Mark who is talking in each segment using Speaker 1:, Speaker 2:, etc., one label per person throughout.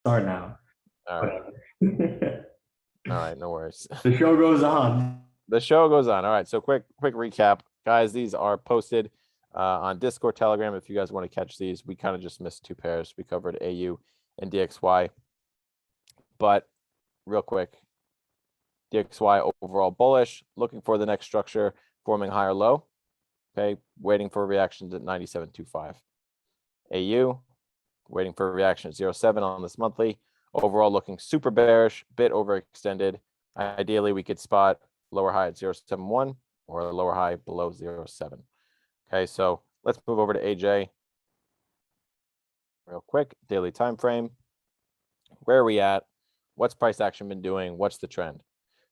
Speaker 1: Start now.
Speaker 2: All right.
Speaker 1: Whatever.
Speaker 2: All right. No worries.
Speaker 1: The show goes on.
Speaker 2: The show goes on. All right. So quick recap, guys. These are posted on Discord, Telegram. If you guys want to catch these, we kind of just missed two pairs. We covered AU and DXY, but real quick, DXY overall bullish, looking for the next structure, forming higher low. Okay, waiting for reactions at 97.25. AU, waiting for a reaction at 0.7 on this monthly. Overall looking super bearish, bit overextended. Ideally, we could spot lower high at 0.71 or a lower high below 0.7. Okay, so let's move over to AJ real quick. Daily time frame. Where are we at? What's price action been doing? What's the trend?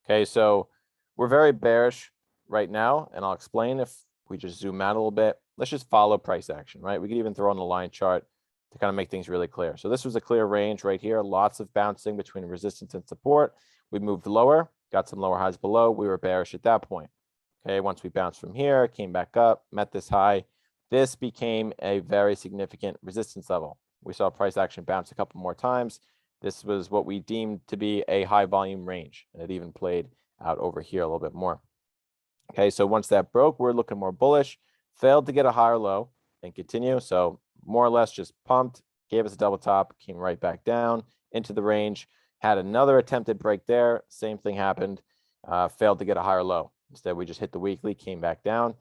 Speaker 2: Okay, so we're very bearish right now, and I'll explain if we just zoom out a little bit. Let's just follow price action, right? We could even throw on the line chart to kind of make things really clear. So this was a clear range right here, lots of bouncing between resistance and support. We moved lower, got some lower highs below. We were bearish at that point. Okay, once we bounced from here, came back up, met this high. This became a very significant resistance level. We saw price action bounce a couple more times. This was what we deemed to be a high volume range, and it even played out over here a little bit more. Okay, so once that broke, we're looking more bullish, failed to get a higher low and continue. So more or less just pumped, gave us a double top, came right back down into the range, had another attempted break there. Same thing happened, failed to get a higher low. Instead, we just hit the weekly, came back down,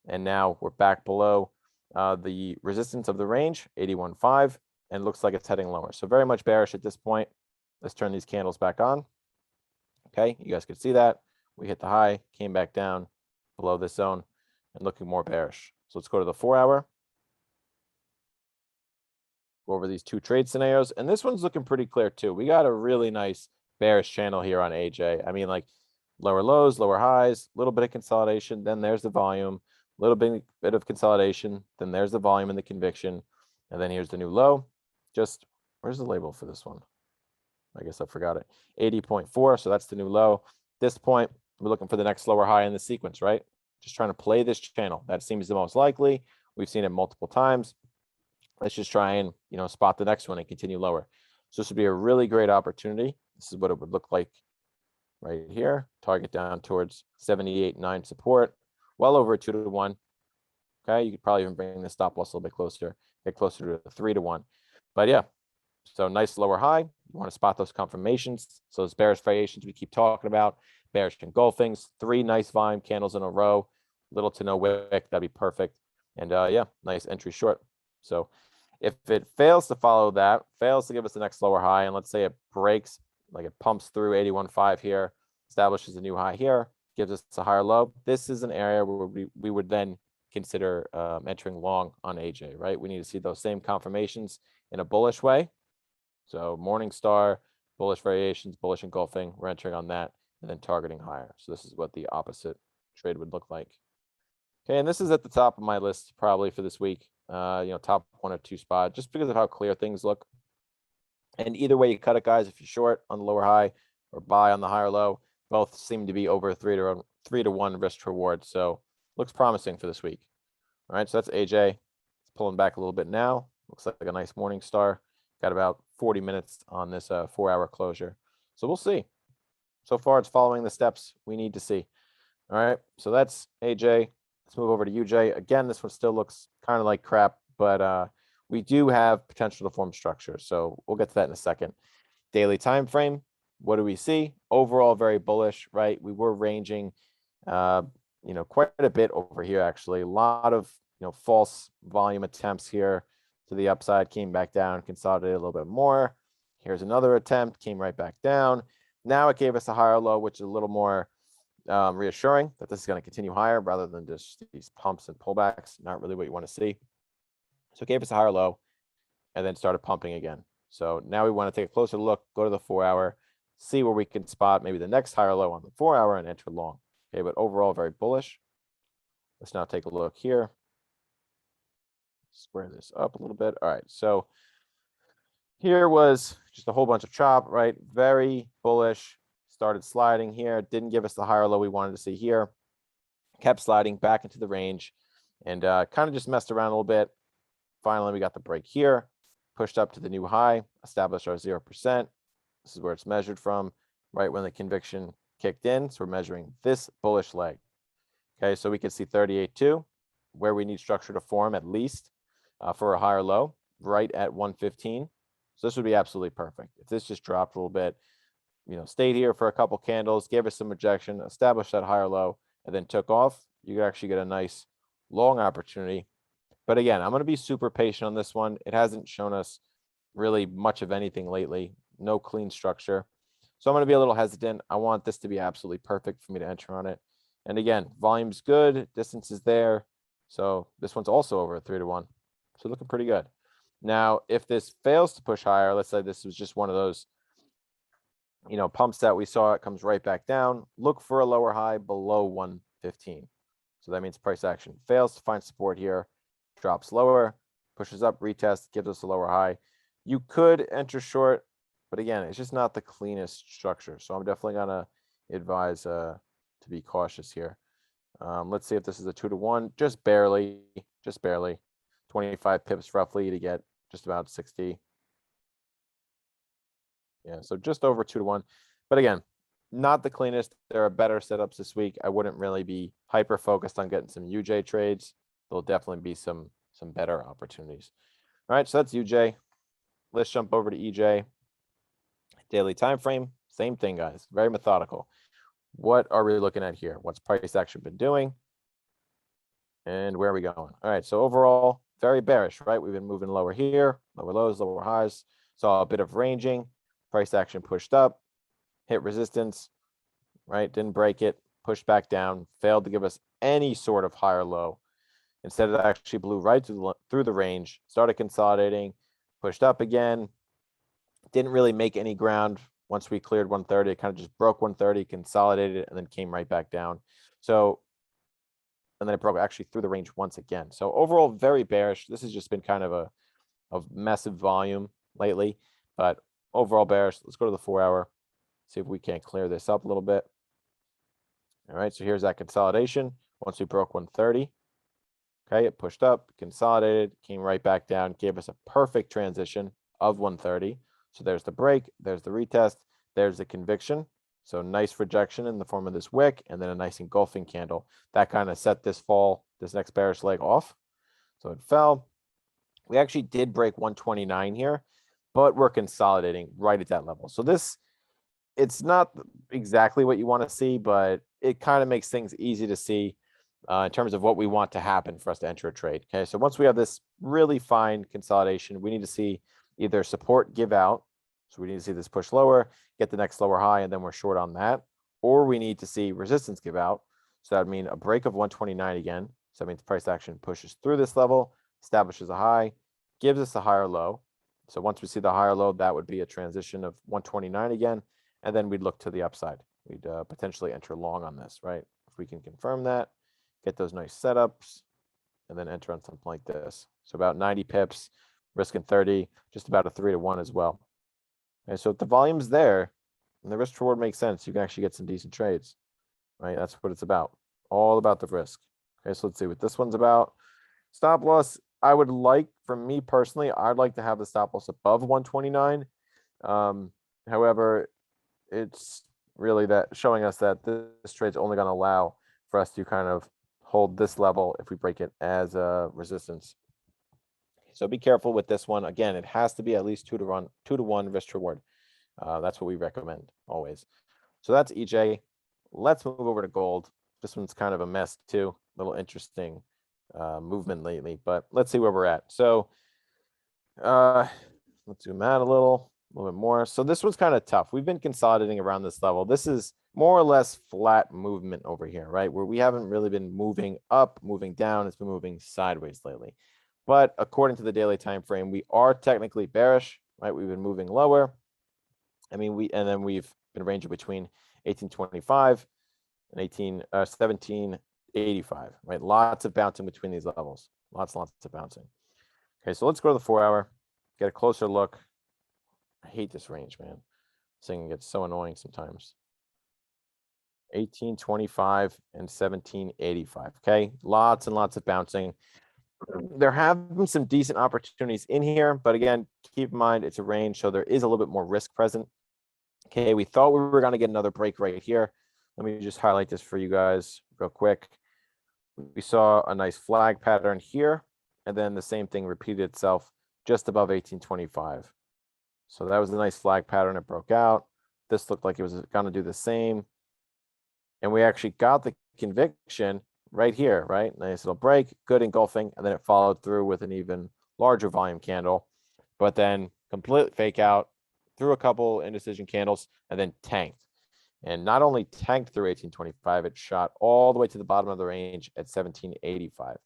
Speaker 2: and now we're back below the resistance of the range, 81.5, and looks like it's heading lower. So very much bearish at this point. Let's turn these candles back on. Okay, you guys can see that. We hit the high, came back down below this zone, and looking more bearish. So let's go to the 4-hour. Go over these two trade scenarios, and this one's looking pretty clear too. We got a really nice bearish channel here on AJ. I mean, like lower lows, lower highs, a little bit of consolidation, then there's the volume, a little bit of consolidation, then there's the volume and the conviction, and then here's the new low. Just, where's the label for this one? I guess I forgot it. 80.4, so that's the new low. At this point, we're looking for the next lower high in the sequence, right? Just trying to play this channel. That seems the most likely. We've seen it multiple times. Let's just try and, spot the next one and continue lower. So this would be a really great opportunity. This is what it would look like right here. Target down towards 78.9 support, well over a 2-to-1. Okay, you could probably even bring the stop loss a little bit closer, get closer to a 3-to-1. But yeah, so nice lower high. You want to spot those confirmations. So those bearish variations we keep talking about, bearish engulfings, 3 nice volume candles in a row, little to no wick, that'd be perfect. And yeah, nice entry short. So if it fails to follow that, fails to give us the next lower high, and let's say it breaks, like it pumps through 81.5 here, establishes a new high here, gives us a higher low, this is an area where we would then consider entering long on AJ, right? We need to see those same confirmations in a bullish way. So morning star, bullish variations, bullish engulfing, we're entering on that, and then targeting higher. So this is what the opposite trade would look like. Okay, and this is at the top of my list probably for this week. Top 1 or 2 spot, just because of how clear things look. And either way you cut it, guys, if you're short on the lower high or buy on the higher low, both seem to be over 3-to-1 risk reward. So looks promising for this week. All right, so that's AJ. It's pulling back a little bit now. Looks like a nice morning star. Got about 40 minutes on this 4-hour closure. So we'll see. So far, it's following the steps we need to see. All right, so that's AJ. Let's move over to UJ. Again, this one still looks kind of like crap, but we do have potential to form structure. So we'll get to that in a second. Daily time frame. What do we see? Overall, very bullish, right? We were ranging, quite a bit over here, actually. A lot of, false volume attempts here to the upside, came back down, consolidated a little bit more. Here's another attempt, came right back down. Now it gave us a higher low, which is a little more reassuring that this is going to continue higher rather than just these pumps and pullbacks. Not really what you want to see. So it gave us a higher low and then started pumping again. So now we want to take a closer look, go to the 4-hour, see where we can spot maybe the next higher low on the 4-hour and enter long. Okay, but overall very bullish. Let's now take a look here. Square this up a little bit. All right, so here was just a whole bunch of chop, right? Very bullish. Started sliding here, didn't give us the higher low we wanted to see here. Kept sliding back into the range and kind of just messed around a little bit. Finally, we got the break here. pushed up to the new high, established our 0%. This is where it's measured from, right when the conviction kicked in. So we're measuring this bullish leg. Okay, so we can see 38.2, where we need structure to form at least for a higher low, right at 115. So this would be absolutely perfect. If this just dropped a little bit, stayed here for a couple candles, gave us some rejection, established that higher low, and then took off, you could actually get a nice long opportunity. But again, I'm going to be super patient on this one. It hasn't shown us really much of anything lately. No clean structure. So I'm going to be a little hesitant. I want this to be absolutely perfect for me to enter on it. And again, volume's good, distance is there. So this one's also over 3-1. So looking pretty good. Now, if this fails to push higher, let's say this was just one of those, pumps that we saw, it comes right back down. Look for a lower high below 115. So that means price action fails to find support here, drops lower, pushes up, retest, gives us a lower high. You could enter short, but again, it's just not the cleanest structure. So I'm definitely gonna advise to be cautious here. Let's see if this is a 2-1, just barely, 25 pips roughly to get just about 60. Yeah, so just over 2-1. But again, not the cleanest. There are better setups this week. I wouldn't really be hyper focused on getting some UJ trades. There'll definitely be some better opportunities. All right, so that's UJ. Let's jump over to EJ. Daily time frame, same thing, guys. Very methodical. What are we looking at here? What's price action been doing? And where are we going? All right, so overall, very bearish, right? We've been moving lower here, lower lows, lower highs. Saw a bit of ranging. Price action pushed up, hit resistance, right? Didn't break it, pushed back down, failed to give us any sort of higher low. Instead, it actually blew right through the range, started consolidating, pushed up again. Didn't really make any ground once we cleared 130. It kind of just broke 130, consolidated, and then came right back down. So, and then it broke actually through the range once again. So overall, very bearish. This has just been kind of a massive volume lately, but overall bearish. Let's go to the 4-hour, see if we can't clear this up a little bit. All right, so here's that consolidation. Once we broke 130, okay, it pushed up, consolidated, came right back down, gave us a perfect transition of 130. So there's the break, there's the retest, there's the conviction. So nice rejection in the form of this wick, and then a nice engulfing candle. That kind of set this next bearish leg off. So it fell. We actually did break 129 here, but we're consolidating right at that level. So it's not exactly what you want to see, but it kind of makes things easy to see in terms of what we want to happen for us to enter a trade. Okay, so once we have this really fine consolidation, we need to see either support give out. So we need to see this push lower, get the next lower high, and then we're short on that. Or we need to see resistance give out. So that would mean a break of 129 again. So that means price action pushes through this level, establishes a high, gives us a higher low. So once we see the higher low, that would be a transition of 129 again. And then we'd look to the upside. We'd potentially enter long on this, right? If we can confirm that, get those nice setups, and then enter on something like this. So about 90 pips, risking 30, just about a 3-1 as well. Okay, so if the volume's there and the risk reward makes sense, you can actually get some decent trades, right? That's what it's about. All about the risk. Okay, so let's see what this one's about. Stop loss, I would like, for me personally, I'd like to have the stop loss above 129. However, it's really that showing us that this trade's only going to allow for us to kind of hold this level if we break it as a resistance. So be careful with this one. Again, it has to be at least 2-1 risk reward. That's what we recommend always. So that's EJ. Let's move over to gold. This one's kind of a mess too. A little interesting movement lately, but let's see where we're at. So let's zoom out a little bit more. So this one's kind of tough. We've been consolidating around this level. This is more or less flat movement over here, right? Where we haven't really been moving up, moving down. It's been moving sideways lately. But according to the daily time frame, we are technically bearish, right? We've been moving lower. I mean, we've been ranging between 1825 and 1785, right? Lots of bouncing between these levels. Lots of bouncing. Okay, so let's go to the 4-hour, get a closer look. I hate this range, man. This thing gets so annoying sometimes. 1825 and 1785. Okay, lots and lots of bouncing. There have been some decent opportunities in here, but again, keep in mind it's a range, so there is a little bit more risk present. Okay, we thought we were going to get another break right here. Let me just highlight this for you guys real quick. We saw a nice flag pattern here, and then the same thing repeated itself just above 1825. So that was a nice flag pattern. It broke out. This looked like it was going to do the same. And we actually got the conviction right here, right? Nice little break, good engulfing, and then it followed through with an even larger volume candle, but then complete fake out, through a couple indecision candles, and then tanked. And not only tanked through 1825, it shot all the way to the bottom of the range at 1785.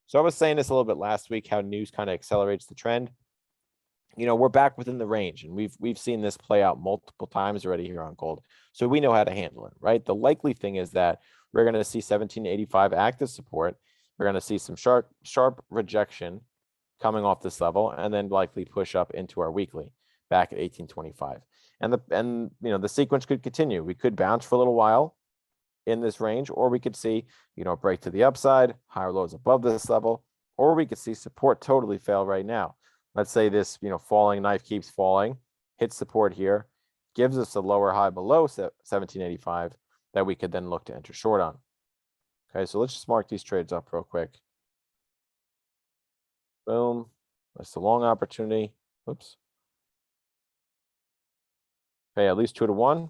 Speaker 2: So I was saying this a little bit last week, how news kind of accelerates the trend. You know, we're back within the range, and we've seen this play out multiple times already here on gold. So we know how to handle it, right? The likely thing is that we're going to see 1785 active support. We're going to see some sharp rejection coming off this level, and then likely push up into our weekly back at 1825. And you know, the sequence could continue. We could bounce for a little while in this range, or we could see, you know, break to the upside, higher lows above this level, or we could see support totally fail right now. Let's say this, you know, falling knife keeps falling, hits support here, gives us a lower high below 1785 that we could then look to enter short on. Okay, so let's just mark these trades up real quick. Boom. That's the long opportunity. Oops. Okay, at least 2 to 1.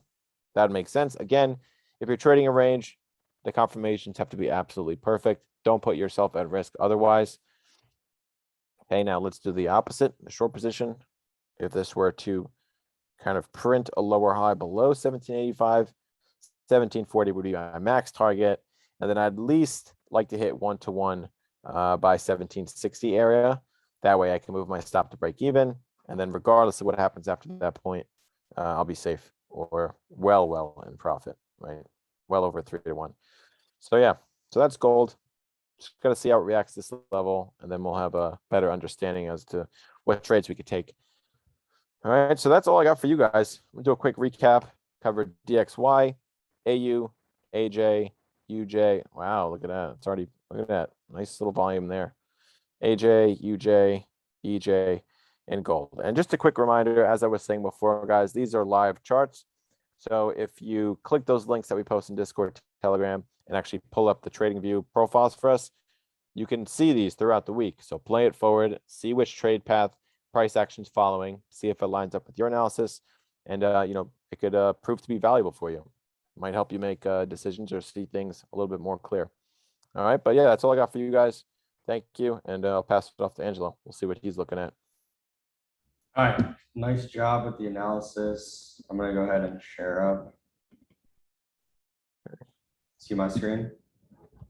Speaker 2: That makes sense. Again, if you're trading a range, the confirmations have to be absolutely perfect. Don't put yourself at risk otherwise. Okay, now let's do the opposite, the short position. If this were to kind of print a lower high below 1785, 1740 would be my max target. And then I'd at least like to hit 1-to-1 by 1760 area. That way I can move my stop to break even. And then regardless of what happens after that point, I'll be safe or well in profit, right? Well over 3 to 1. So yeah, so that's gold. Just got to see how it reacts to this level, and then we'll have a better understanding as to what trades we could take. All right, so that's all I got for you guys. We'll do a quick recap. Covered DXY, AU, AJ, UJ. Wow, look at that. It's already, look at that. Nice little volume there. AJ, UJ, EJ, and gold. And just a quick reminder, as I was saying before, guys, these are live charts. So if you click those links that we post in Discord, Telegram, and actually pull up the trading view profiles for us, you can see these throughout the week. So play it forward, see which trade path, price actions following, see if it lines up with your analysis, and you know, it could prove to be valuable for you. Might help you make decisions or see things a little bit more clear. All right, but yeah, that's all I got for you guys. Thank you, and I'll pass it off to Angelo. We'll see what he's looking at.
Speaker 1: All right, nice job with the analysis. I'm gonna go ahead and share up. See my screen?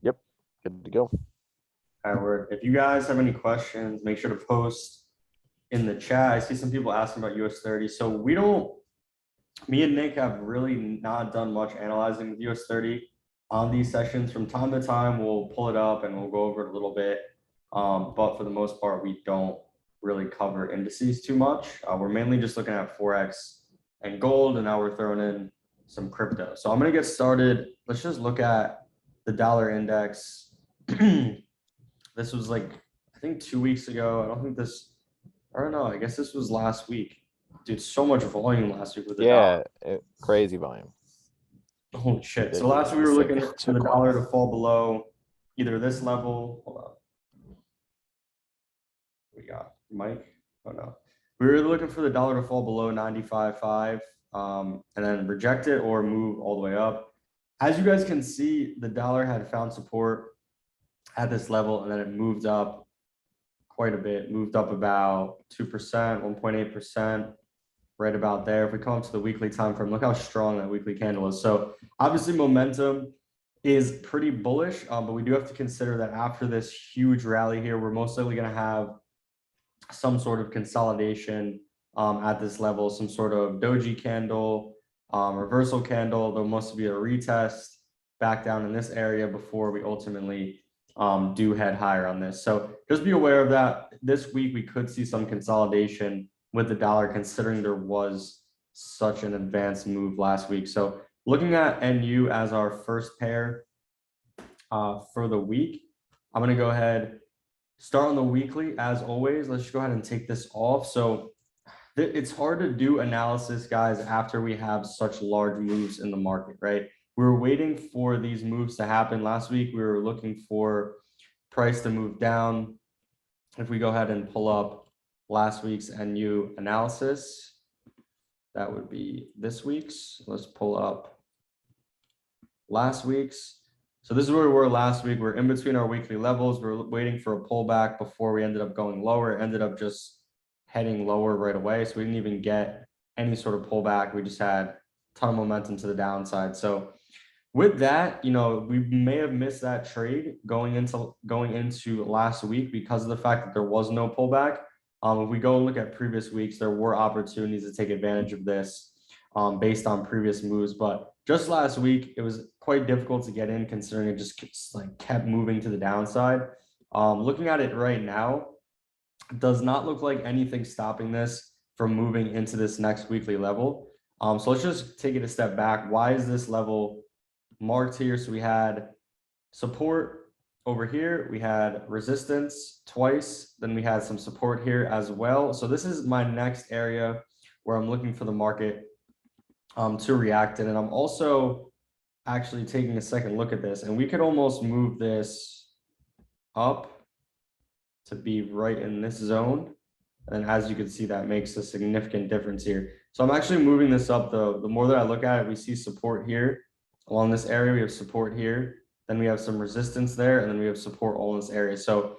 Speaker 2: Yep, good to go.
Speaker 1: All right, if you guys have any questions, make sure to post in the chat. I see some people asking about US 30. So me and Nick have really not done much analyzing with US 30 on these sessions. From time to time, we'll pull it up and we'll go over it a little bit. But for the most part, we don't really cover indices too much. We're mainly just looking at Forex and gold, and now we're throwing in some crypto. So I'm going to get started. Let's just look at the dollar index. This was like, I think 2 weeks ago. I don't know. I guess this was last week. Dude, so much volume last week with the dollar.
Speaker 2: Crazy volume.
Speaker 1: Holy shit. So last week we were looking for the dollar to fall below either this level. Hold on. We got Mike. Oh no. We were looking for the dollar to fall below 95.5 and then reject it or move all the way up. As you guys can see, the dollar had found support at this level, and then it moved up quite a bit, moved up about 2%, 1.8%, right about there. If we come up to the weekly time frame, look how strong that weekly candle is. So obviously momentum is pretty bullish, but we do have to consider that after this huge rally here, we're most likely going to have some sort of consolidation at this level, some sort of doji candle, reversal candle. There'll mostly be a retest back down in this area before we ultimately do head higher on this. So just be aware of that. This week, we could see some consolidation with the dollar, considering there was such an advanced move last week. So looking at NU as our first pair for the week, I'm going to go ahead Start on the weekly as always. Let's just go ahead and take this off. So it's hard to do analysis, guys, after we have such large moves in the market, right? We were waiting for these moves to happen. Last week, we were looking for price to move down. If we go ahead and pull up last week's NU analysis, that would be this week's. Let's pull up last week's. So this is where we were last week. We're in between our weekly levels. We're waiting for a pullback before we ended up going lower. It ended up just heading lower right away. So we didn't even get any sort of pullback. We just had a ton of momentum to the downside. So with that, you know, we may have missed that trade going into last week because of the fact that there was no pullback. If we go and look at previous weeks, there were opportunities to take advantage of this based on previous moves. But just last week, it was quite difficult to get in considering it just kept moving to the downside. Looking at it right now, it does not look like anything stopping this from moving into this next weekly level. So let's just take it a step back. Why is this level marked here? So we had support over here, we had resistance twice, then we had some support here as well. So this is my next area where I'm looking for the market to react in. And I'm also actually taking a second look at this, and we could almost move this up to be right in this zone. And as you can see, that makes a significant difference here. So I'm actually moving this up. The more that I look at it, we see support here along this area. We have support here. Then we have some resistance there, and then we have support all in this area. So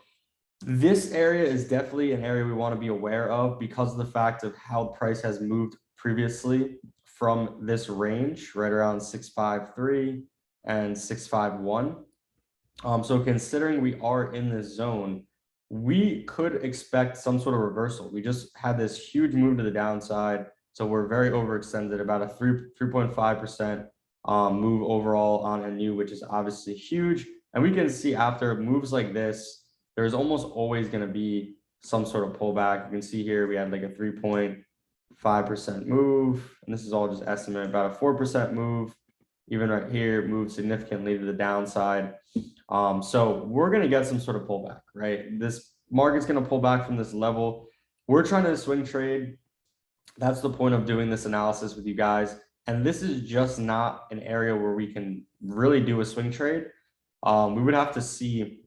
Speaker 1: this area is definitely an area we want to be aware of because of the fact of how price has moved previously from this range, right around 653 and 651. So considering we are in this zone, we could expect some sort of reversal. We just had this huge move to the downside. So we're very overextended, about a 3.5% move overall on NU, which is obviously huge. And we can see after moves like this, there's almost always going to be some sort of pullback. You can see here we had like a 3.5% move, and this is all just estimate, about a 4% move. Even right here, moved significantly to the downside. So we're going to get some sort of pullback, right? This market's going to pull back from this level. We're trying to swing trade. That's the point of doing this analysis with you guys. And this is just not an area where we can really do a swing trade. We would have to see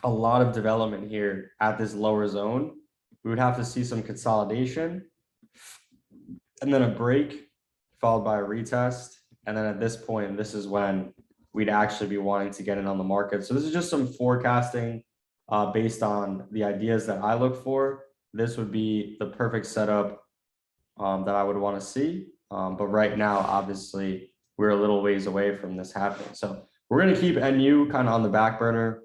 Speaker 1: a lot of development here at this lower zone. We would have to see some consolidation and then a break followed by a retest. And then at this point, this is when we'd actually be wanting to get in on the market. So this is just some forecasting based on the ideas that I look for. This would be the perfect setup that I would want to see. But right now, obviously, we're a little ways away from this happening. So we're going to keep NU kind of on the back burner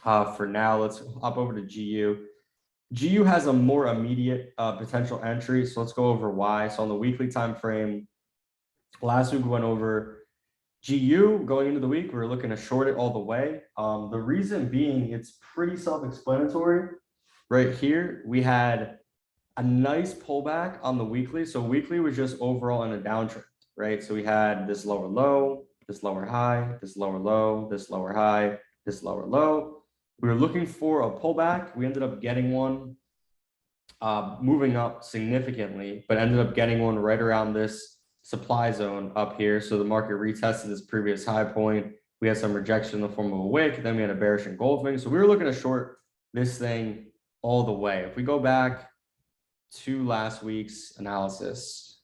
Speaker 1: for now. Let's hop over to GU. GU has a more immediate potential entry. So let's go over why. So on the weekly time frame, last week we went over GU. Going into the week, we were looking to short it all the way. The reason being, it's pretty self-explanatory. Right here, we had a nice pullback on the weekly. So weekly was just overall in a downtrend, right? So we had this lower low, this lower high, this lower low, this lower high, this lower low. We were looking for a pullback. We ended up getting one, moving up significantly, but ended up getting one right around this supply zone up here. So the market retested this previous high point. We had some rejection in the form of a wick. Then we had a bearish engulfing. So we were looking to short this thing all the way. If we go back to last week's analysis,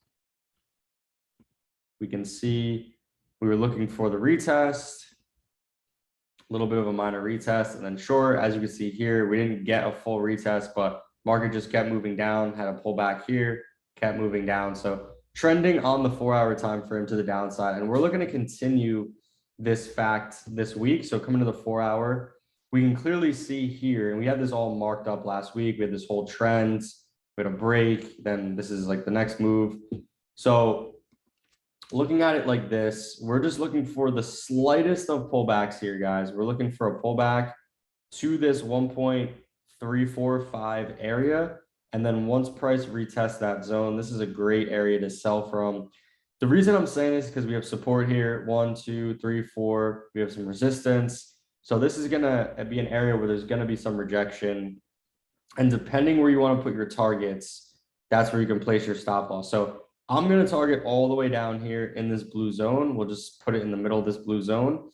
Speaker 1: we can see we were looking for the retest, a little bit of a minor retest, and then short. As you can see here, we didn't get a full retest, but market just kept moving down, had a pullback here, kept moving down. So trending on the 4-hour time frame to the downside, and we're looking to continue this fact this week. So coming to the 4-hour, we can clearly see here, and we had this all marked up last week. We had this whole trend, we had a break, then this is like the next move. So looking at it like this, we're just looking for the slightest of pullbacks here, guys. We're looking for a pullback to this 1.345 area. And then once price retests that zone, this is a great area to sell from. The reason I'm saying this is because we have support here, 1, 2, 3, 4. We have some resistance. So this is gonna be an area where there's gonna be some rejection. And depending where you want to put your targets, that's where you can place your stop loss. So I'm going to target all the way down here in this blue zone. We'll just put it in the middle of this blue zone.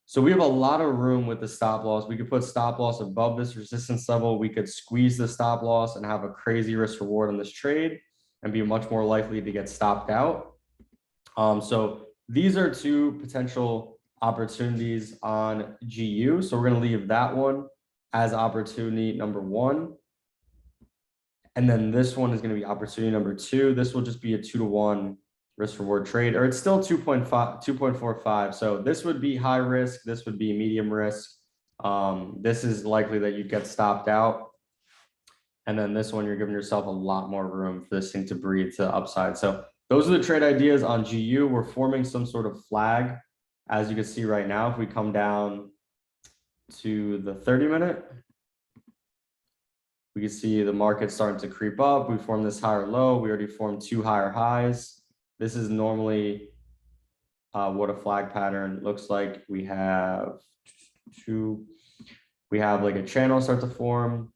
Speaker 1: So we have a lot of room with the stop loss. We could put stop loss above this resistance level. We could squeeze the stop loss and have a crazy risk reward on this trade and be much more likely to get stopped out. So these are two potential opportunities on GU. So we're going to leave that one as opportunity number 1. And then this one is going to be opportunity number 2. This will just be a 2-to-1 risk reward trade, or it's still 2.5, 2.45. So this would be high risk. This would be medium risk. This is likely that you'd get stopped out. And then this one, you're giving yourself a lot more room for this thing to breathe to the upside. So those are the trade ideas on GU. We're forming some sort of flag, as you can see right now. If we come down to the 30-minute, we can see the market starting to creep up. We formed this higher low. We already formed 2 higher highs. This is normally what a flag pattern looks like. We have like a channel start to form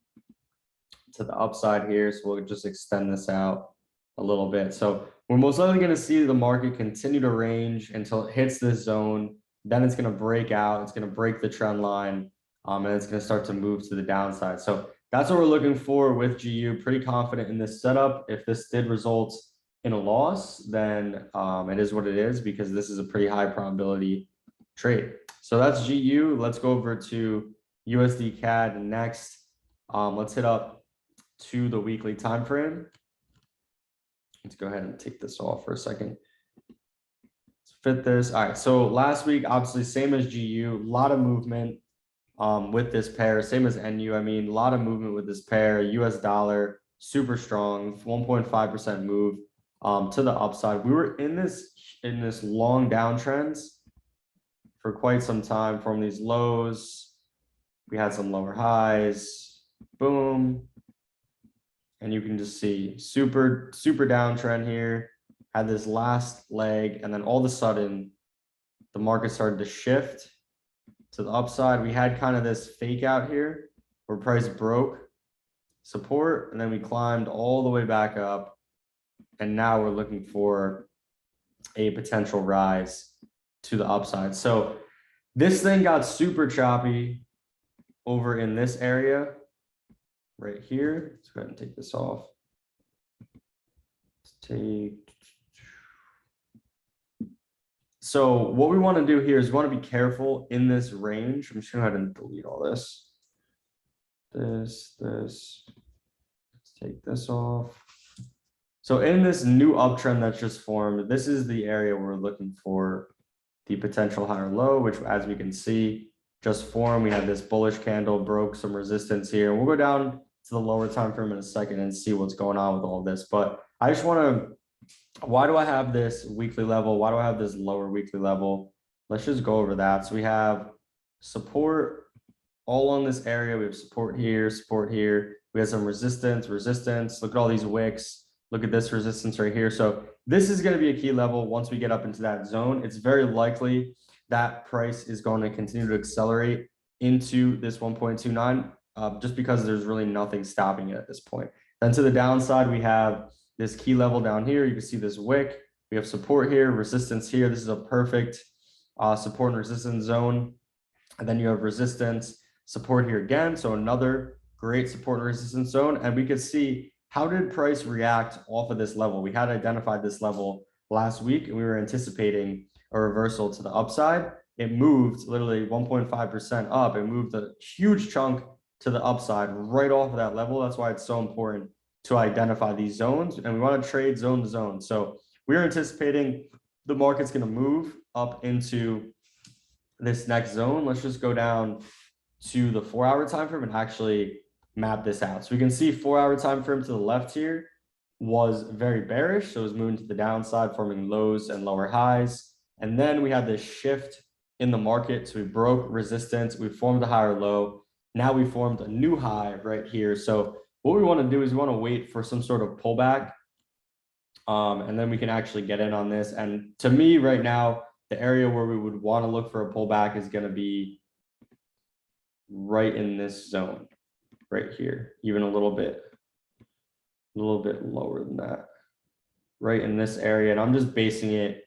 Speaker 1: to the upside here. So we'll just extend this out a little bit. So we're most likely going to see the market continue to range until it hits this zone. Then it's going to break out. It's going to break the trend line. And it's going to start to move to the downside. So that's what we're looking for with GU. Pretty confident in this setup. If this did result in a loss, then it is what it is, because this is a pretty high probability trade. So that's GU. Let's go over to USD Cad next. Let's hit up to the weekly time frame. Let's go ahead and take this off for a second. Let's fit this. All right. So last week, obviously, same as GU, a lot of movement with this pair, same as NU. I mean, a lot of movement with this pair. US dollar, super strong, 1.5% move to the upside. We were in this long downtrends for quite some time. From these lows, we had some lower highs, boom. And you can just see super downtrend here, had this last leg, and then all of a sudden the market started to shift to the upside. We had kind of this fake out here where price broke support, and then we climbed all the way back up, and now we're looking for a potential rise to the upside. So this thing got super choppy over in this area right here. Let's go ahead and take this off. So what we want to do here is we want to be careful in this range. I'm just going to go ahead and delete all this. Let's take this off. So in this new uptrend that's just formed, this is the area we're looking for the potential higher low, which, as we can see, just formed. We had this bullish candle, broke some resistance here. We'll go down to the lower time frame in a second and see what's going on with all this. But I just want to, why do I have this weekly level? Why do I have this lower weekly level? Let's just go over that. So we have support all on this area. We have support here, support here. We have some resistance. Look at all these wicks. Look at this resistance right here. So this is going to be a key level. Once we get up into that zone, it's very likely that price is going to continue to accelerate into this 1.29, just because there's really nothing stopping it at this point. Then to the downside, we have this key level down here. You can see this wick. We have support here, resistance here. This is a perfect support and resistance zone. And then you have resistance, support here again. So another great support and resistance zone. And we could see, how did price react off of this level? We had identified this level last week, and we were anticipating a reversal to the upside. It moved literally 1.5% up. It moved a huge chunk to the upside right off of that level. That's why it's so important to identify these zones, and we want to trade zone to zone. So we're anticipating the market's going to move up into this next zone. Let's just go down to the 4-hour time frame and actually map this out. So we can see 4-hour time frame to the left here was very bearish. So it was moving to the downside, forming lows and lower highs. And then we had this shift in the market. So we broke resistance. We formed a higher low. Now we formed a new high right here. So what we want to do is we want to wait for some sort of pullback. And then we can actually get in on this. And to me right now, the area where we would want to look for a pullback is going to be right in this zone, right here, even a little bit lower than that, right in this area. And I'm just basing it,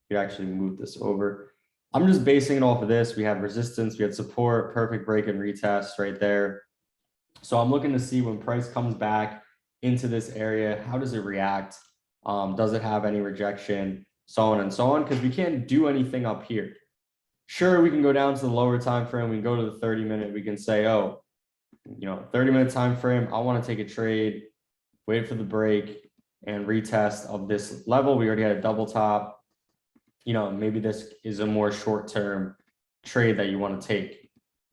Speaker 1: you actually move this over. I'm just basing it off of this. We had resistance, we had support, perfect break and retest right there. So I'm looking to see when price comes back into this area, how does it react? Does it have any rejection? So on and so on, because we can't do anything up here. Sure, we can go down to the lower time frame. We can go to the 30-minute. We can say, oh, 30-minute time frame, I want to take a trade, wait for the break and retest of this level. We already had a double top. Maybe this is a more short-term trade that you want to take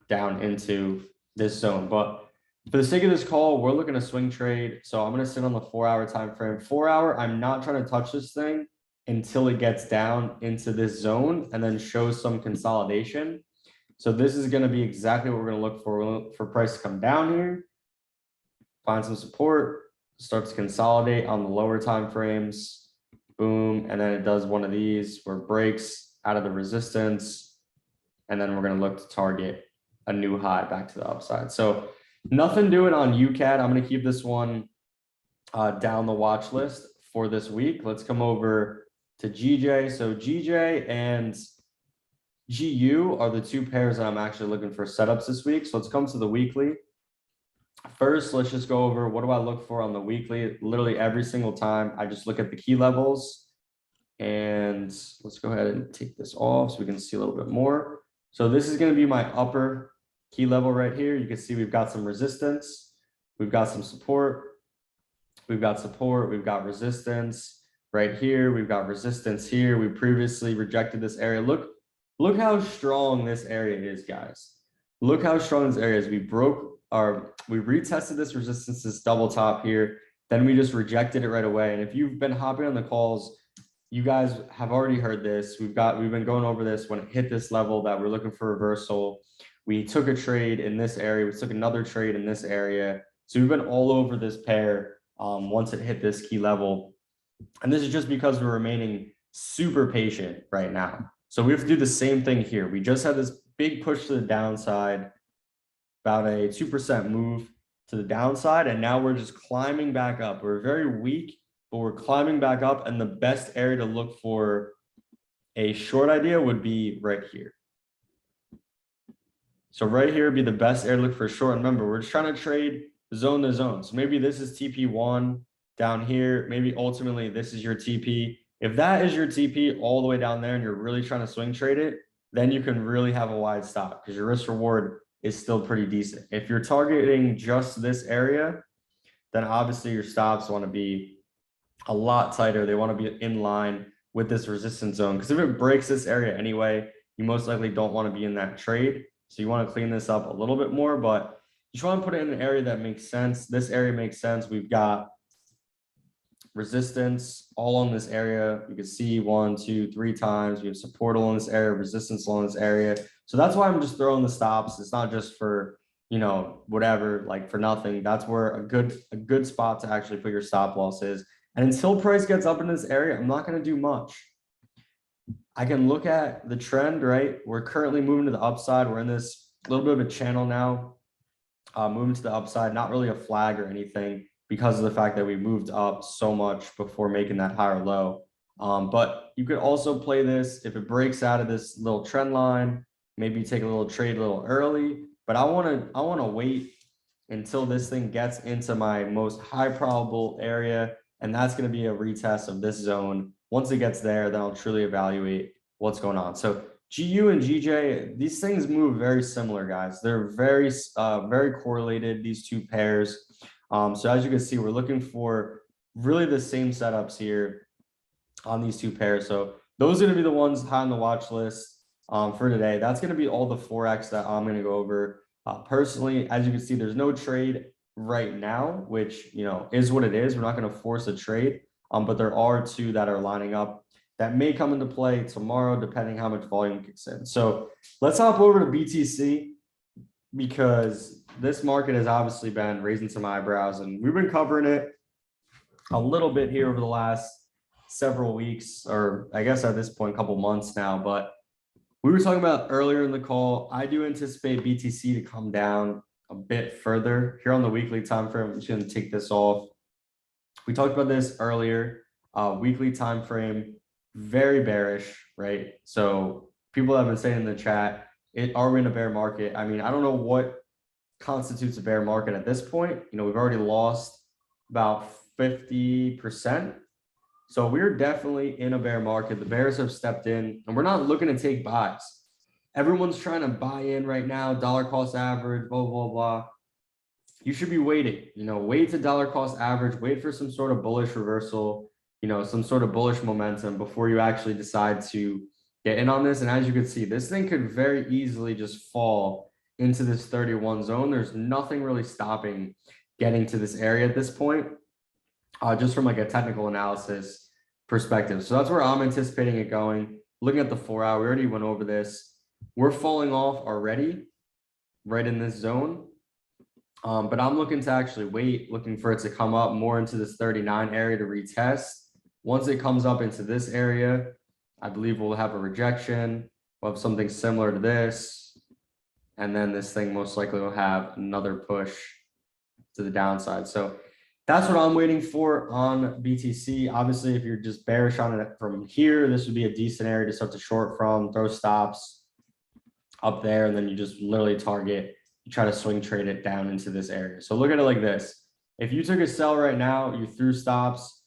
Speaker 1: down into this zone. But for the sake of this call, we're looking to swing trade. So I'm going to sit on the 4-hour time frame. 4-hour, I'm not trying to touch this thing until it gets down into this zone and then shows some consolidation. So this is going to be exactly what we're going to look for price to come down here, find some support, start to consolidate on the lower time frames, boom, and then it does one of these where it breaks out of the resistance, and then we're going to look to target a new high back to the upside. So nothing doing on UCAD. I'm going to keep this one down the watch list for this week. Let's come over to GJ. So GJ and GU are the two pairs that I'm actually looking for setups this week. So let's come to the weekly. First, let's just go over what do I look for on the weekly. Literally every single time I just look at the key levels, and let's go ahead and take this off so we can see a little bit more. So this is going to be my upper key level right here. You can see we've got some resistance, we've got some support, we've got support, we've got resistance right here, we've got resistance here. We previously rejected this area. Look how strong this area is, guys. Look how strong this area is. We retested this resistance, this double top here, then we just rejected it right away. And if you've been hopping on the calls, you guys have already heard this. We've been going over this. When it hit this level that we're looking for reversal, we took a trade in this area, we took another trade in this area. So we've been all over this pair once it hit this key level. And this is just because we're remaining super patient right now. So we have to do the same thing here. We just had this big push to the downside, about a 2% move to the downside, and now we're just climbing back up. We're very weak, but we're climbing back up, and the best area to look for a short idea would be right here. So right here would be the best area to look for a short. Remember, we're just trying to trade zone to zone. So maybe this is TP1 down here. Maybe ultimately this is your TP. If that is your TP all the way down there and you're really trying to swing trade it, then you can really have a wide stop because your risk reward is still pretty decent. If you're targeting just this area, then obviously your stops want to be a lot tighter. They want to be in line with this resistance zone, because if it breaks this area anyway, you most likely don't want to be in that trade. So you want to clean this up a little bit more, but you just want to put it in an area that makes sense. This area makes sense. We've got resistance all on this area. You can see 1, 2, 3 times. We have support along this area, resistance along this area. So that's why I'm just throwing the stops. It's not just for, whatever, like for nothing. That's where a good spot to actually put your stop loss is. And until price gets up in this area, I'm not going to do much. I can look at the trend, right? We're currently moving to the upside. We're in this little bit of a channel now, moving to the upside, not really a flag or anything because of the fact that we moved up so much before making that higher low. But you could also play this if it breaks out of this little trend line, maybe take a little trade a little early, but I want to wait until this thing gets into my most high probable area. And that's going to be a retest of this zone. Once it gets there, then I'll truly evaluate what's going on. So GU and GJ, these things move very similar, guys. They're very correlated, these two pairs. So as you can see, we're looking for really the same setups here on these two pairs. So those are going to be the ones high on the watch list for today. That's going to be all the Forex that I'm going to go over. Personally, as you can see, there's no trade right now, which, is what it is. We're not going to force a trade, but there are two that are lining up that may come into play tomorrow, depending how much volume kicks in. So let's hop over to BTC, because this market has obviously been raising some eyebrows, and we've been covering it a little bit here over the last several weeks, or I guess at this point, a couple months now. But We were talking about earlier in the call. I do anticipate BTC to come down a bit further here on the weekly time frame. I'm just going to take this off. We talked about this earlier. Weekly time frame, very bearish, right? So people have been saying in the chat, are we in a bear market? I mean, I don't know what constitutes a bear market at this point. You know, we've already lost about 50%. So we're definitely in a bear market. The bears have stepped in, and we're not looking to take buys. Everyone's trying to buy in right now, dollar cost average, blah, blah, blah. You should be waiting, you know, wait to dollar cost average, wait for some sort of bullish reversal, you know, some sort of bullish momentum before you actually decide to get in on this. And as you can see, this thing could very easily just fall into this 31 zone. There's nothing really stopping getting to this area at this point, just from like a technical analysis perspective. So that's where I'm anticipating it going. Looking at the 4 hour, we already went over this. We're falling off already right in this zone. But I'm looking to actually wait, looking for it to come up more into this 39 area to retest. Once it comes up into this area, I believe we'll have a rejection. We'll have something similar to this. And then this thing most likely will have another push to the downside. So that's what I'm waiting for on BTC. Obviously, if you're just bearish on it from here, this would be a decent area to start to short from, throw stops up there, and then you just literally target, you try to swing trade it down into this area. So look at it like this. If you took a sell right now, you threw stops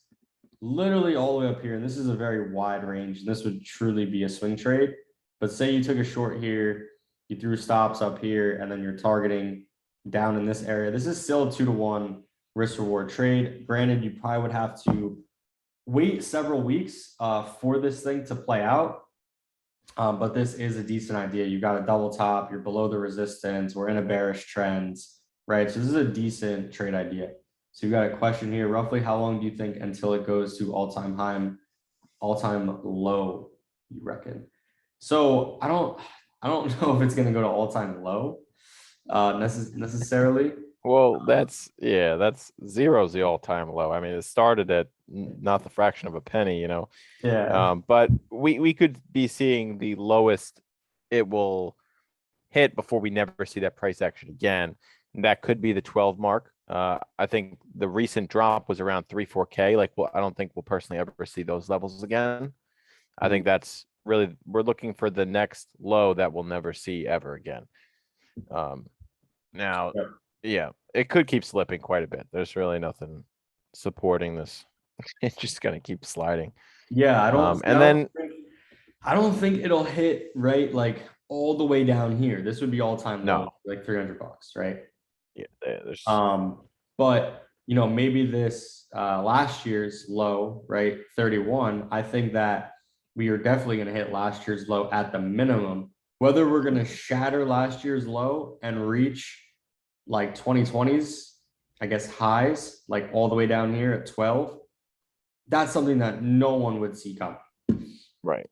Speaker 1: literally all the way up here, and this is a very wide range, and this would truly be a swing trade. But say you took a short here, you threw stops up here, and then you're targeting down in this area. This is still a 2-to-1 risk reward trade. Granted, you probably would have to wait several weeks for this thing to play out. But this is a decent idea. You got a double top, you're below the resistance, we're in a bearish trend, right? So this is a decent trade idea. So you got a question here. Roughly how long do you think until it goes to all-time high, all-time low, you reckon? So I don't know if it's gonna go to all-time low necessarily.
Speaker 2: Well, that's zero's the all-time low. I mean, it started at not the fraction of a penny, you know.
Speaker 1: Yeah.
Speaker 2: But we could be seeing the lowest it will hit before we never see that price action again. And that could be the 12 mark. I think the recent drop was around 3-4K. Like, well, I don't think we'll personally ever see those levels again. I think that's really, we're looking for the next low that we'll never see ever again. Now,
Speaker 1: Yep.
Speaker 2: yeah, it could keep slipping quite a bit. There's really nothing supporting this. It's just gonna keep sliding.
Speaker 1: Yeah,
Speaker 2: And
Speaker 1: I don't think it'll hit right like all the way down here. This would be all-time low,
Speaker 2: No.
Speaker 1: like $300, right?
Speaker 2: Yeah, there's
Speaker 1: But you know, maybe this last year's low, right? 31. I think that we are definitely going to hit last year's low at the minimum. Whether we're going to shatter last year's low and reach like 2020's, I guess, highs, like all the way down here at 12, that's something that no one would see coming.
Speaker 2: right.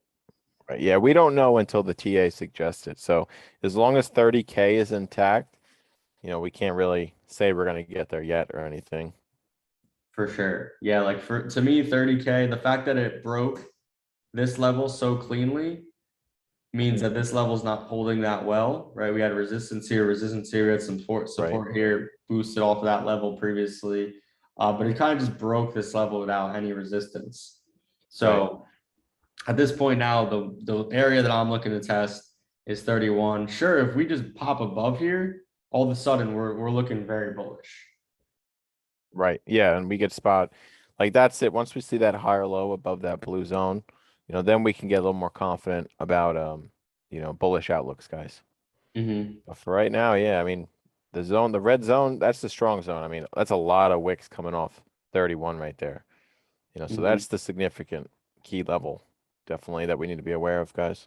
Speaker 2: Right. Yeah, we don't know until the TA suggests it. So as long as 30K is intact, you know, we can't really say we're going to get there yet or anything.
Speaker 1: For sure. Yeah, like to me, 30K, the fact that it broke this level so cleanly means that this level is not holding that well, right? We had resistance here, we had some support here, boosted off of that level previously. But it kind of just broke this level without any resistance. So at this point now, the area that I'm looking to test is 31. Sure, if we just pop above here, all of a sudden we're looking very bullish.
Speaker 2: Right. Yeah, and we get spot like that's it. Once we see that higher low above that blue zone, you know, then we can get a little more confident about you know, bullish outlooks, guys. But for right now, yeah, I mean, the red zone, that's the strong zone. I mean, that's a lot of wicks coming off 31 right there. You know, so that's the significant key level, definitely, that we need to be aware of, guys.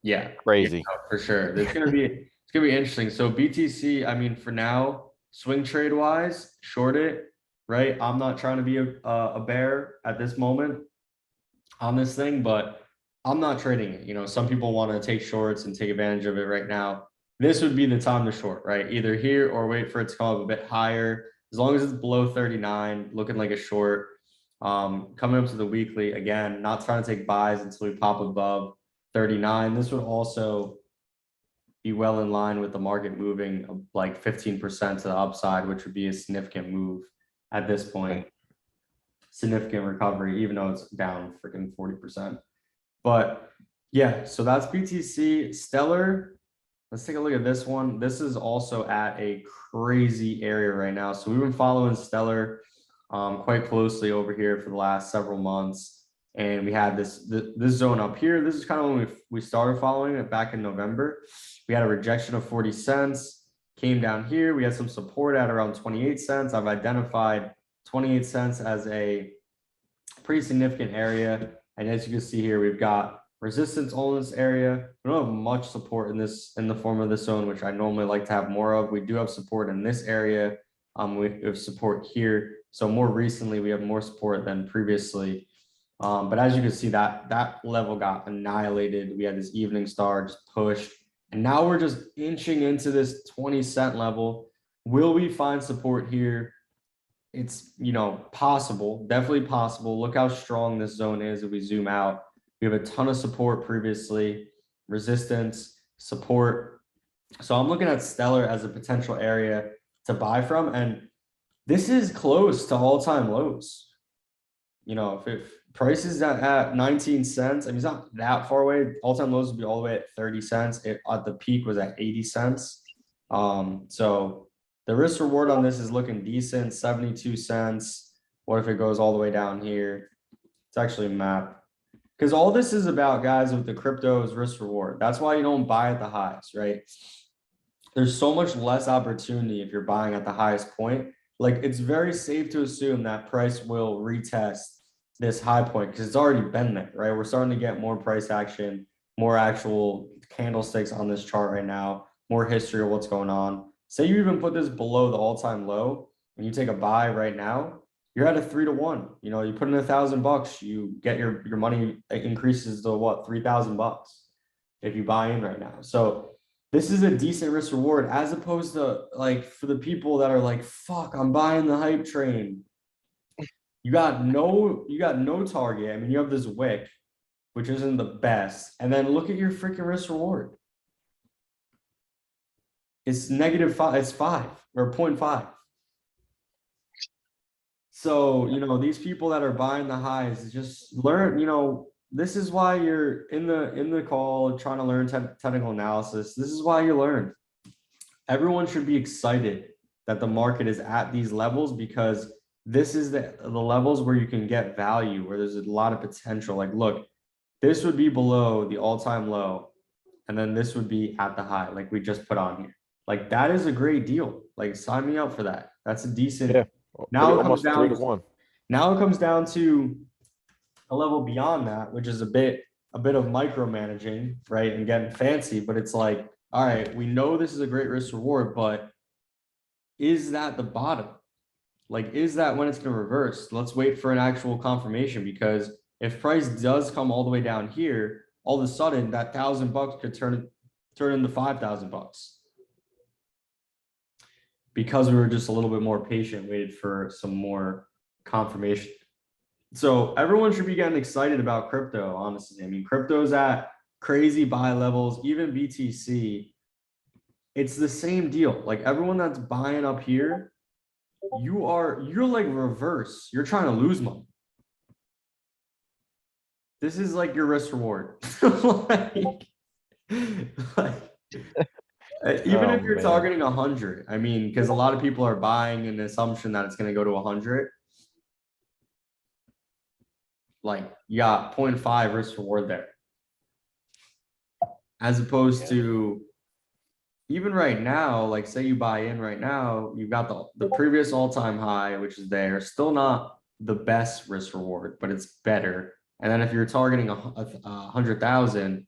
Speaker 1: Yeah,
Speaker 2: Crazy.
Speaker 1: yeah, for sure. It's gonna be interesting. So BTC, I mean, for now, swing trade wise, short it, right? I'm not trying to be a bear at this moment on this thing, but I'm not trading it. You know, some people want to take shorts and take advantage of it right now. This would be the time to short, right? Either here or wait for it to come up a bit higher. As long as it's below 39, looking like a short. Coming up to the weekly, again, not trying to take buys until we pop above 39. This would also be well in line with the market moving like 15% to the upside, which would be a significant move at this point. Significant recovery, even though it's down freaking 40%. But yeah, so that's BTC. Stellar. Let's take a look at this one. This is also at a crazy area right now. So we've been following Stellar quite closely over here for the last several months. And we had this zone up here. This is kind of when we started following it back in November. We had a rejection of 40 cents, came down here. We had some support at around 28 cents. I've identified 28 cents as a pretty significant area. And as you can see here, we've got resistance on this area. We don't have much support in the form of this zone, which I normally like to have more of. We do have support in this area. We have support here. So more recently, we have more support than previously. But as you can see, that level got annihilated. We had this evening star just pushed. And now we're just inching into this 20-cent level. Will we find support here? It's, possible, definitely possible. Look how strong this zone is if we zoom out. We have a ton of support previously, resistance, support. So I'm looking at Stellar as a potential area to buy from. And this is close to all-time lows. If price is at 19 cents, I mean, it's not that far away. All-time lows would be all the way at 30 cents. It at the peak was at 80 cents. So the risk reward on this is looking decent, 72 cents. What if it goes all the way down here? It's actually a map. Because all this is about, guys, with the crypto is risk reward. That's why you don't buy at the highs, right? There's so much less opportunity if you're buying at the highest point. Like, it's very safe to assume that price will retest this high point because it's already been there, right? We're starting to get more price action, more actual candlesticks on this chart right now, more history of what's going on. Say you even put this below the all-time low and you take a buy right now, you're at a 3-to-1. You put in $1,000, you get your money increases to what, $3,000 if you buy in right now. So this is a decent risk reward as opposed to like for the people that are like, fuck, I'm buying the hype train. You got no target. I mean, you have this wick, which isn't the best. And then look at your freaking risk reward. It's -5, it's 5 or 0.5. So, these people that are buying the highs, just learn, this is why you're in the call trying to learn technical analysis. This is why you learn. Everyone should be excited that the market is at these levels because this is the levels where you can get value, where there's a lot of potential. Like, look, this would be below the all-time low, and then this would be at the high, like we just put on here. Like, that is a great deal. Like, sign me up for that. That's a decent.
Speaker 2: Yeah.
Speaker 1: Now it
Speaker 2: Almost
Speaker 1: comes down
Speaker 2: 3-to-1.
Speaker 1: Now it comes down to a level beyond that, which is a bit of micromanaging, right? And getting fancy, but it's like, all right, we know this is a great risk reward, but is that the bottom? Like, is that when it's going to reverse? Let's wait for an actual confirmation, because if price does come all the way down here, all of a sudden that $1,000 could turn into $5,000 because we were just a little bit more patient, waited for some more confirmation. So everyone should be getting excited about crypto, honestly. I mean, crypto's at crazy buy levels, even BTC. It's the same deal. Like, everyone that's buying up here, you're like reverse. You're trying to lose money. This is like your risk reward. Even if you're targeting 100, I mean, because a lot of people are buying an assumption that it's going to go to 100. Like, you got 0.5 risk reward there. As opposed to even right now, like, say you buy in right now, you've got the previous all-time high, which is there, still not the best risk reward, but it's better. And then if you're targeting 100,000,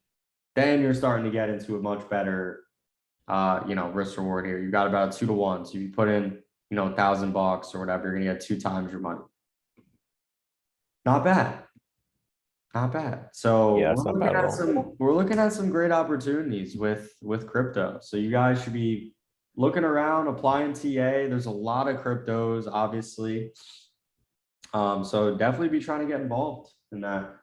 Speaker 1: then you're starting to get into a much better risk reward here. You've got about a 2-to-1. So if you put in, $1,000 or whatever, you're gonna get 2 times your money. Not bad. Not bad. So
Speaker 2: Yeah,
Speaker 1: we're looking at some great opportunities with crypto. So you guys should be looking around, applying TA. There's a lot of cryptos, obviously. So definitely be trying to get involved in that.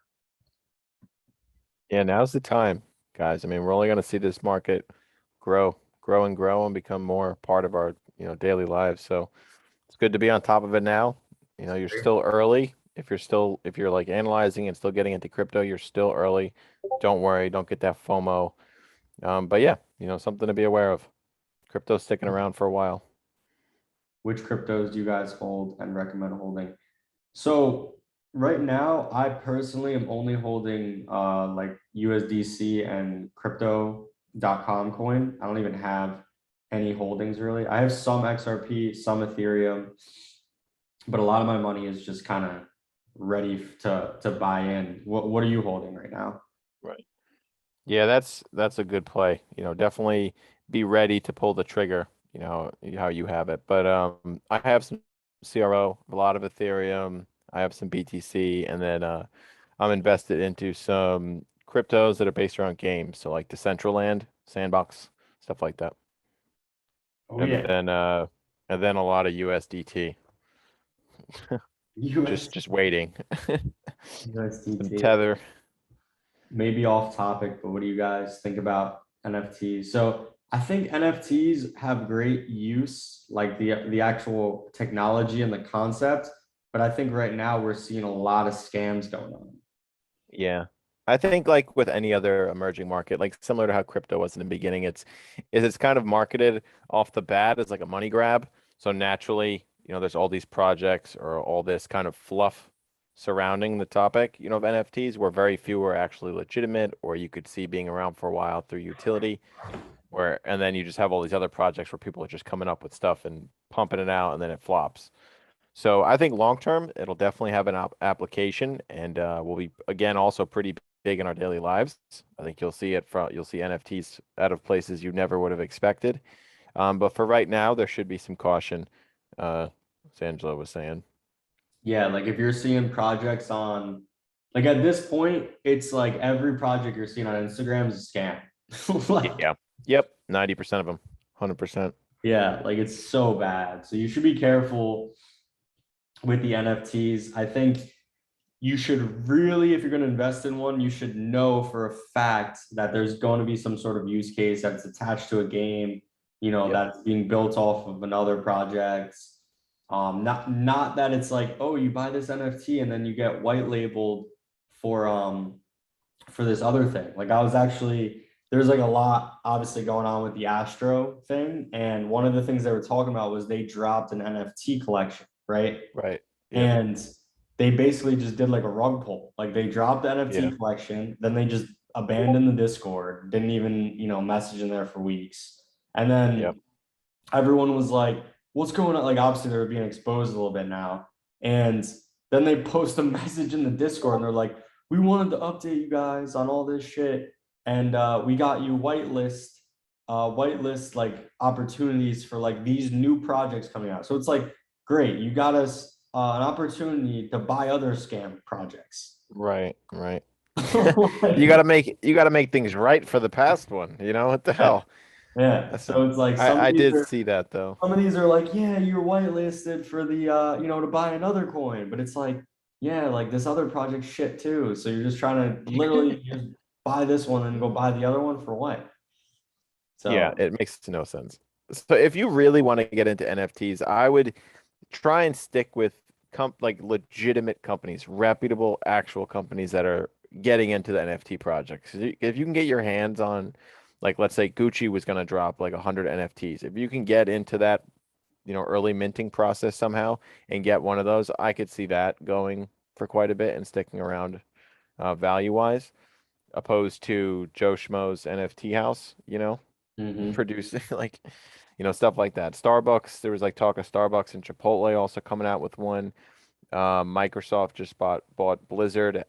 Speaker 2: Yeah, now's the time, guys. I mean, we're only going to see this market grow and become more part of our, daily lives. So it's good to be on top of it now. You're still early. If you're like analyzing and still getting into crypto, you're still early. Don't worry, don't get that FOMO. But yeah, something to be aware of. Crypto's sticking around for a while.
Speaker 1: Which cryptos do you guys hold and recommend holding? So right now, I personally am only holding like USDC and crypto.com coin. I don't even have any holdings really. I have some XRP, some Ethereum, but a lot of my money is just kind of ready to buy in. What are you holding right now?
Speaker 2: Right. Yeah, that's a good play. Definitely be ready to pull the trigger, how you have it. But I have some CRO, a lot of Ethereum, I have some BTC, and then I'm invested into some cryptos that are based around games, so like Decentraland, Sandbox, stuff like that.
Speaker 1: Oh
Speaker 2: And
Speaker 1: yeah,
Speaker 2: then a lot of USDT.
Speaker 1: US,
Speaker 2: Just waiting. Some
Speaker 1: USDT.
Speaker 2: Tether.
Speaker 1: Maybe off topic, but what do you guys think about NFTs? So I think NFTs have great use, like the actual technology and the concept, but I think right now we're seeing a lot of scams going on.
Speaker 2: Yeah. I think like with any other emerging market, like similar to how crypto was in the beginning, it's kind of marketed off the bat as like a money grab. So naturally, there's all these projects or all this kind of fluff surrounding the topic, of NFTs, where very few are actually legitimate or you could see being around for a while through utility, and then you just have all these other projects where people are just coming up with stuff and pumping it out and then it flops. So I think long term, it'll definitely have an application and will be again also pretty big in our daily lives. I think you'll see NFTs out of places you never would have expected. But for right now, there should be some caution, as Angela was saying.
Speaker 1: Yeah, like if you're seeing projects on, like at this point, it's like every project you're seeing on Instagram is a scam. Like,
Speaker 2: Yeah. Yep. 90% of them. 100%.
Speaker 1: yeah, like it's so bad. So you should be careful with the NFTs. I think you should really, if you're going to invest in one, you should know for a fact that there's going to be some sort of use case that's attached to a game,
Speaker 2: Yep.
Speaker 1: that's being built off of another project. Not that it's like, oh, you buy this NFT and then you get white labeled for this other thing. Like I was actually there's like a lot obviously going on with the Astro thing, and one of the things they were talking about was they dropped an NFT collection, right?
Speaker 2: Right. Yep.
Speaker 1: And they basically just did like a rug pull. Like they dropped the NFT
Speaker 2: Yeah.
Speaker 1: collection, then they just abandoned the Discord, didn't even, message in there for weeks. And
Speaker 2: Yep.
Speaker 1: then everyone was like, what's going on? Like obviously they were being exposed a little bit now. And then they post a message in the Discord and they're like, we wanted to update you guys on all this shit. And we got you whitelist like opportunities for like these new projects coming out. So it's like, great, you got us an opportunity to buy other scam projects.
Speaker 2: Right. Right. You
Speaker 1: Like,
Speaker 2: gotta make things right for the past one. What the
Speaker 1: yeah,
Speaker 2: hell?
Speaker 1: yeah.
Speaker 2: That's
Speaker 1: So
Speaker 2: not.
Speaker 1: it's like
Speaker 2: I did see that though.
Speaker 1: some of these are like, yeah, you're whitelisted for the to buy another coin, but it's like, yeah, like this other project shit too. So you're just trying to literally just buy this one and go buy the other one for what?
Speaker 2: Yeah,
Speaker 1: So
Speaker 2: it makes no sense. So if you really want to get into NFTs, I would try and stick with like legitimate companies, reputable actual companies that are getting into the NFT projects. If you can get your hands on, like, let's say Gucci was going to drop like 100 NFTs. If you can get into that, early minting process somehow and get one of those, I could see that going for quite a bit and sticking around value wise, opposed to Joe Schmo's NFT house,
Speaker 1: mhm.
Speaker 2: producing like, stuff like that. Starbucks, there was like talk of Starbucks and Chipotle also coming out with one. Microsoft just bought Blizzard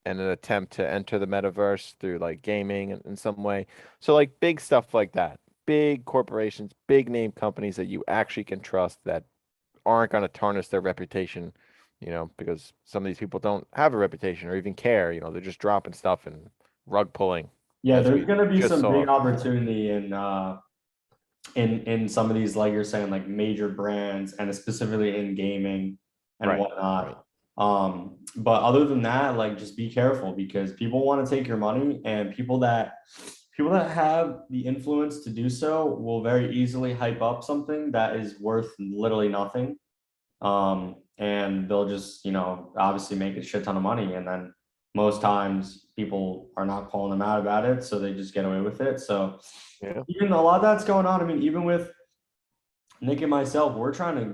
Speaker 2: in an attempt to enter the metaverse through like gaming in some way. So like big stuff like that. Big corporations, big name companies that you actually can trust that aren't going to tarnish their reputation, because some of these people don't have a reputation or even care. They're just dropping stuff and rug pulling,
Speaker 1: Yeah,
Speaker 2: as
Speaker 1: there's
Speaker 2: we
Speaker 1: gonna be
Speaker 2: just
Speaker 1: some big
Speaker 2: saw.
Speaker 1: opportunity in some of these, like you're saying, like major brands and specifically in gaming and
Speaker 2: Right, right.
Speaker 1: whatnot. But other than that, like just be careful because people want to take your money, and people that have the influence to do so will very easily hype up something that is worth literally nothing. And they'll just, obviously make a shit ton of money. And then most times people are not calling them out about it. So they just get away with it. So
Speaker 2: Yeah.
Speaker 1: even a lot of that's going on. I mean, even with Nick and myself, we were trying to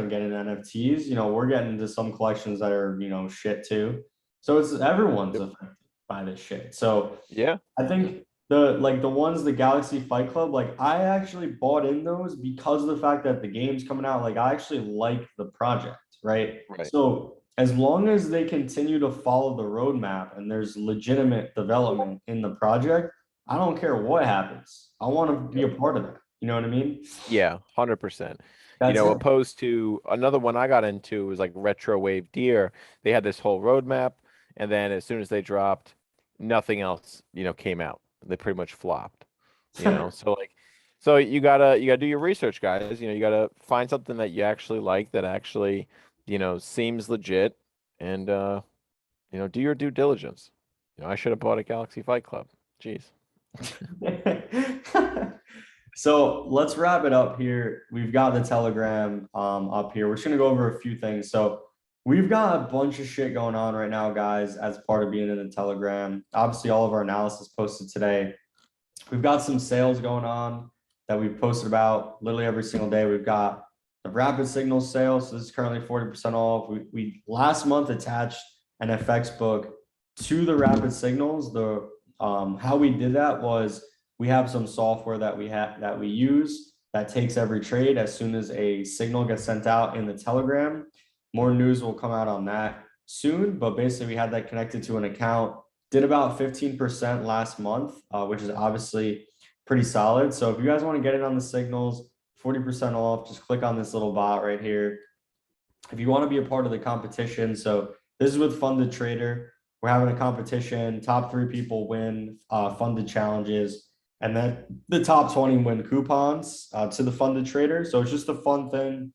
Speaker 1: get into NFTs. We're getting into some collections that are, shit too. So it's everyone's
Speaker 2: Yep.
Speaker 1: affected by this shit. So
Speaker 2: Yeah.
Speaker 1: I think the ones, the Galaxy Fight Club, like I actually bought in those because of the fact that the game's coming out. Like I actually like the project, right?
Speaker 2: Right.
Speaker 1: So as long as they continue to follow the roadmap and there's legitimate development in the project, I don't care what happens. I want to be a part of that. You know what I mean?
Speaker 2: Yeah, 100%.
Speaker 1: That's it.
Speaker 2: Opposed to another one I got into was like Retro Wave Deer. They had this whole roadmap, and then as soon as they dropped, nothing else, came out. They pretty much flopped. So like, so you gotta do your research, guys. You gotta find something that you actually like, that actually, seems legit, and do your due diligence. I should have bought a Galaxy Fight Club. Jeez.
Speaker 1: So let's wrap it up here. We've got the Telegram up here. We're just gonna go over a few things. So we've got a bunch of shit going on right now, guys, as part of being in the Telegram. Obviously, all of our analysis posted today. We've got some sales going on that we've posted about literally every single day. We've got the rapid signal sale. So this is currently 40% off. We last month attached an FX book to the rapid signals. The how we did that was we have some software that we use that takes every trade as soon as a signal gets sent out in the Telegram. More news will come out on that soon, but basically we had that connected to an account. Did about 15% last month, which is obviously pretty solid. So if you guys want to get in on the signals, 40% off, just click on this little bot right here. If you want to be a part of the competition, so this is with Funded Trader. We're having a competition. Top 3 people win funded challenges, and then the top 20 win coupons to the Funded Trader. So it's just a fun thing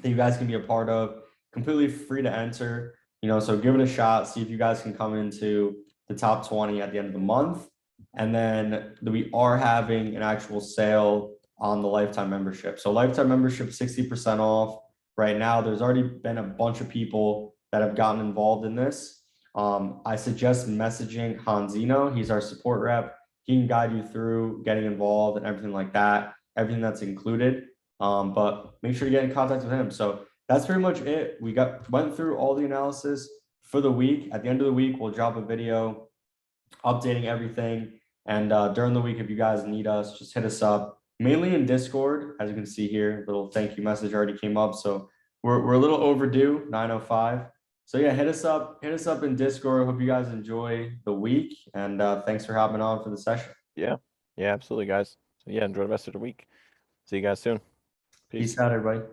Speaker 1: that you guys can be a part of. Completely free to enter. So give it a shot. See if you guys can come into the top 20 at the end of the month. And then we are having an actual sale on the lifetime membership. So lifetime membership, 60% off. Right now, there's already been a bunch of people that have gotten involved in this. I suggest messaging Hanzino. He's our support rep. He can guide you through getting involved and everything like that, everything that's included. But make sure to get in contact with him. So that's pretty much it. We went through all the analysis for the week. At the end of the week, we'll drop a video updating everything. And during the week, if you guys need us, just hit us up. Mainly in Discord, as you can see here, little thank you message already came up. So we're a little overdue, 9:05. So yeah, hit us up in Discord. Hope you guys enjoy the week, and thanks for hopping on for the session.
Speaker 2: Yeah. Yeah, absolutely, guys. So yeah, enjoy the rest of the week. See you guys soon. Peace.
Speaker 1: Peace out, everybody.